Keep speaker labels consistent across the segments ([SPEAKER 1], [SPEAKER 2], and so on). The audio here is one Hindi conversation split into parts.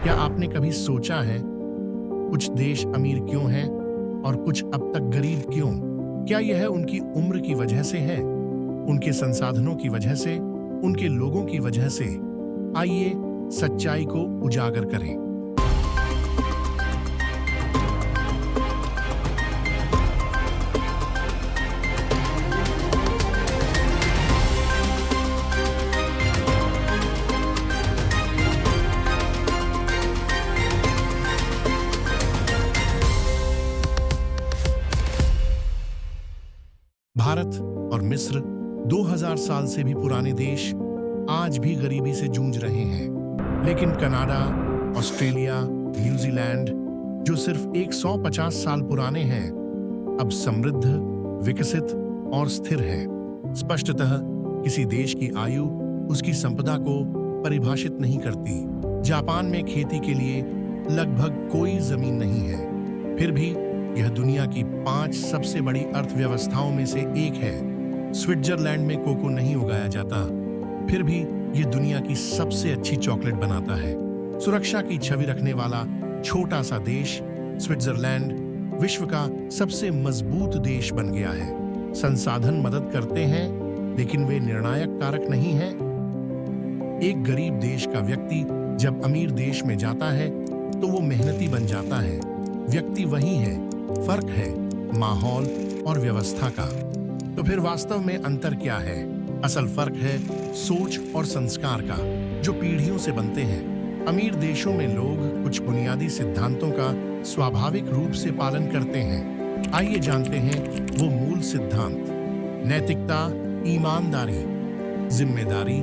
[SPEAKER 1] क्या आपने कभी सोचा है कुछ देश अमीर क्यों हैं और कुछ अब तक गरीब क्यों? क्या यह उनकी उम्र की वजह से है, उनके संसाधनों की वजह से, उनके लोगों की वजह से? आइए सच्चाई को उजागर करें। भारत और मिस्र 2000 साल से भी पुराने देश आज भी गरीबी से जूझ रहे हैं। लेकिन कनाडा, ऑस्ट्रेलिया, न्यूजीलैंड, जो सिर्फ 150 साल पुराने हैं, अब समृद्ध, विकसित और स्थिर है। स्पष्टतः किसी देश की आयु उसकी संपदा को परिभाषित नहीं करती। जापान में खेती के लिए लगभग कोई जमीन नहीं है, फिर भी यह दुनिया की 5 सबसे बड़ी अर्थव्यवस्थाओं में से एक है। स्विट्जरलैंड में कोको नहीं उगाया जाता, फिर भी यह दुनिया की सबसे अच्छी चॉकलेट बनाता है। सुरक्षा की छवि रखने वाला छोटा सा देश स्विट्जरलैंड विश्व का सबसे मजबूत देश बन गया है। संसाधन मदद करते हैं, लेकिन वे निर्णायक कारक नहीं हैं। एक गरीब देश का व्यक्ति जब अमीर देश में जाता है तो वो मेहनती बन जाता है। व्यक्ति वही है, फर्क है माहौल और व्यवस्था का। तो फिर वास्तव में अंतर क्या है? असल फर्क है सोच और संस्कार का, जो पीढ़ियों से बनते हैं। अमीर देशों में लोग कुछ बुनियादी सिद्धांतों का स्वाभाविक रूप से पालन करते हैं। आइए जानते हैं वो मूल सिद्धांत। नैतिकता, ईमानदारी, जिम्मेदारी,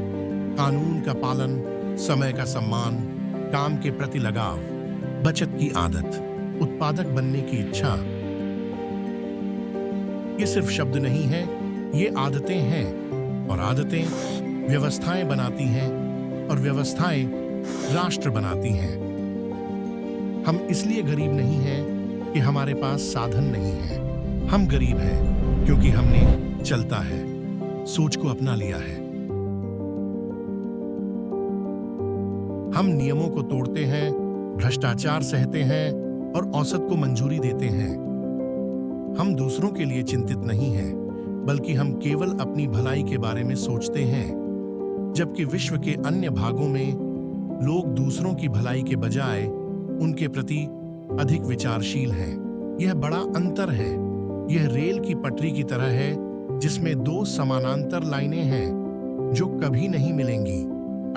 [SPEAKER 1] कानून का पालन, समय का सम्मान, काम के प्रति लगाव, बचत की आदत, उत्पादक बनने की इच्छा। ये सिर्फ शब्द नहीं है, ये आदतें हैं, और आदतें व्यवस्थाएं बनाती हैं, और व्यवस्थाएं राष्ट्र बनाती हैं। हम इसलिए गरीब नहीं हैं कि हमारे पास साधन नहीं है। हम गरीब हैं क्योंकि हमने चलता है, सोच को अपना लिया है। हम नियमों को तोड़ते हैं, भ्रष्टाचार सहते हैं और औसत को मंजूरी देते हैं। हम दूसरों के लिए चिंतित नहीं हैं, बल्कि हम केवल अपनी भलाई के बारे में सोचते हैं। जबकि विश्व के अन्य भागों में लोग दूसरों की भलाई के बजाय उनके प्रति अधिक विचारशील हैं। यह बड़ा अंतर है। यह रेल की पटरी की तरह है जिसमें 2 समानांतर लाइनें हैं जो कभी नहीं मिलेंगी।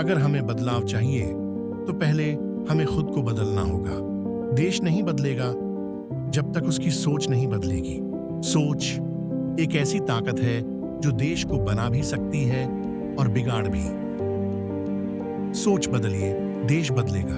[SPEAKER 1] अगर हमें बदलाव चाहिए तो पहले हमें खुद को बदलना होगा। देश नहीं बदलेगा जब तक उसकी सोच नहीं बदलेगी। सोच एक ऐसी ताकत है जो देश को बना भी सकती है और बिगाड़ भी। सोच बदलिए, देश बदलेगा।